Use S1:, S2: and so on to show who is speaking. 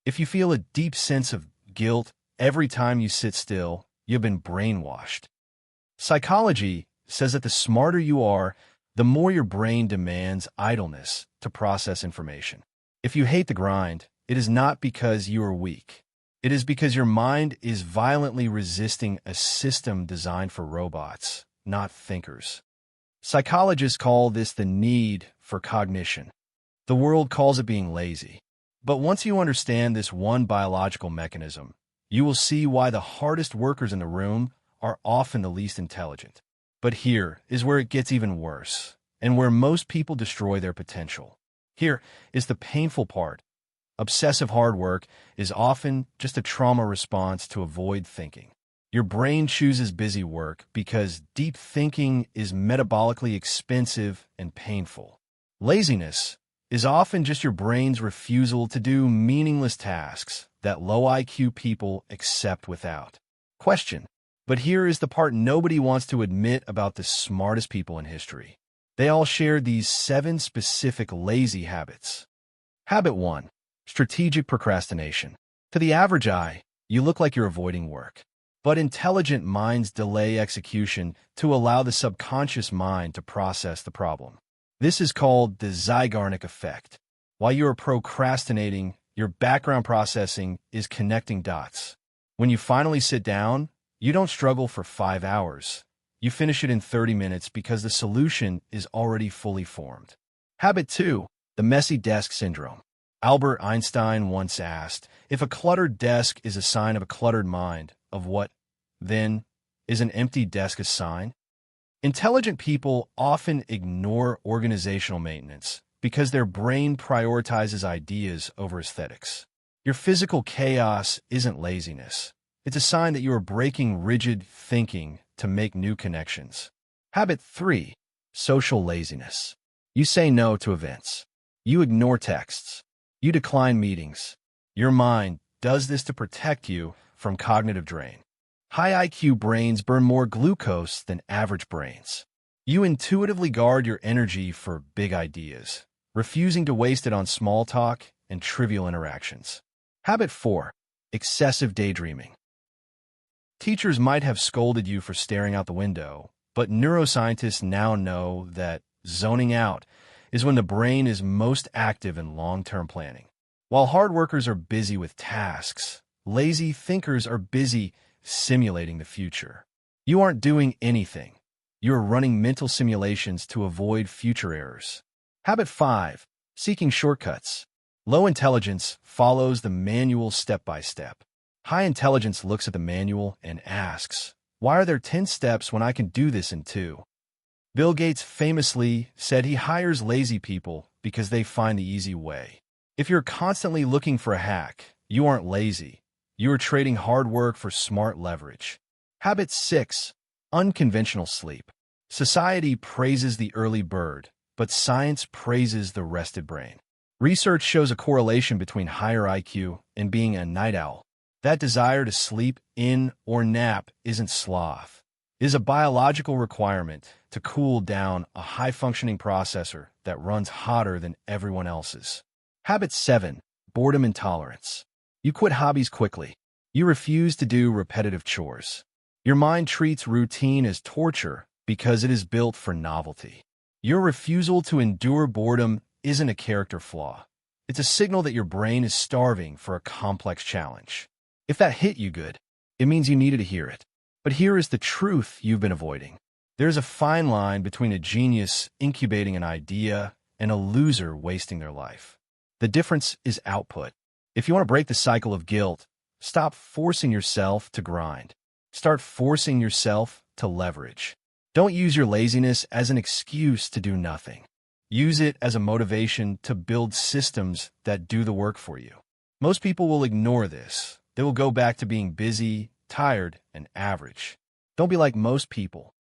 S1: If you feel a deep sense of guilt every time you sit still, you've been brainwashed. Psychology says that the smarter you are, the more your brain demands idleness to process information. If you hate the grind, it is not because you are weak. It is because your mind is violently resisting a system designed for robots, not thinkers. Psychologists call this the need for cognition. The world calls it being lazy. But once you understand this one biological mechanism, you will see why the hardest workers in the room are often the least intelligent. But here is where it gets even worse, and where most people destroy their potential. Here is the painful part. Obsessive hard work is often just a trauma response to avoid thinking. Your brain chooses busy work because deep thinking is metabolically expensive and painful. Laziness is often just your brain's refusal to do meaningless tasks that low IQ people accept without question. But here is the part nobody wants to admit about the smartest people in history. They all share these 7 specific lazy habits. Habit 1. Strategic procrastination. To the average eye, you look like you're avoiding work. But intelligent minds delay execution to allow the subconscious mind to process the problem. This is called the Zeigarnik Effect. While you are procrastinating, your background processing is connecting dots. When you finally sit down, you don't struggle for 5 hours. You finish it in 30 minutes because the solution is already fully formed. Habit 2. The messy desk syndrome. Albert Einstein once asked, if a cluttered desk is a sign of a cluttered mind, of what, then, is an empty desk a sign? Intelligent people often ignore organizational maintenance because their brain prioritizes ideas over aesthetics. Your physical chaos isn't laziness. It's a sign that you are breaking rigid thinking to make new connections. Habit 3. Social laziness. You say no to events. You ignore texts. You decline meetings. Your mind does this to protect you from cognitive drain. High IQ brains burn more glucose than average brains. You intuitively guard your energy for big ideas, refusing to waste it on small talk and trivial interactions. Habit 4. Excessive daydreaming. Teachers might have scolded you for staring out the window, but neuroscientists now know that zoning out is when the brain is most active in long-term planning. While hard workers are busy with tasks, lazy thinkers are busy simulating the future. You aren't doing anything. You're running mental simulations to avoid future errors. Habit 5. Seeking shortcuts. Low intelligence follows the manual step-by-step. High intelligence looks at the manual and asks, why are there 10 steps when I can do this in 2? Bill Gates famously said he hires lazy people because they find the easy way. If you're constantly looking for a hack, you aren't lazy. You are trading hard work for smart leverage. Habit 6. Unconventional sleep. Society praises the early bird, but science praises the rested brain. Research shows a correlation between higher IQ and being a night owl. That desire to sleep in or nap isn't sloth. It is a biological requirement to cool down a high-functioning processor that runs hotter than everyone else's. Habit 7. Boredom intolerance. You quit hobbies quickly. You refuse to do repetitive chores. Your mind treats routine as torture because it is built for novelty. Your refusal to endure boredom isn't a character flaw. It's a signal that your brain is starving for a complex challenge. If that hit you good, it means you needed to hear it. But here is the truth you've been avoiding. There's a fine line between a genius incubating an idea and a loser wasting their life. The difference is output. If you want to break the cycle of guilt, stop forcing yourself to grind. Start forcing yourself to leverage. Don't use your laziness as an excuse to do nothing. Use it as a motivation to build systems that do the work for you. Most people will ignore this. They will go back to being busy, tired, and average. Don't be like most people.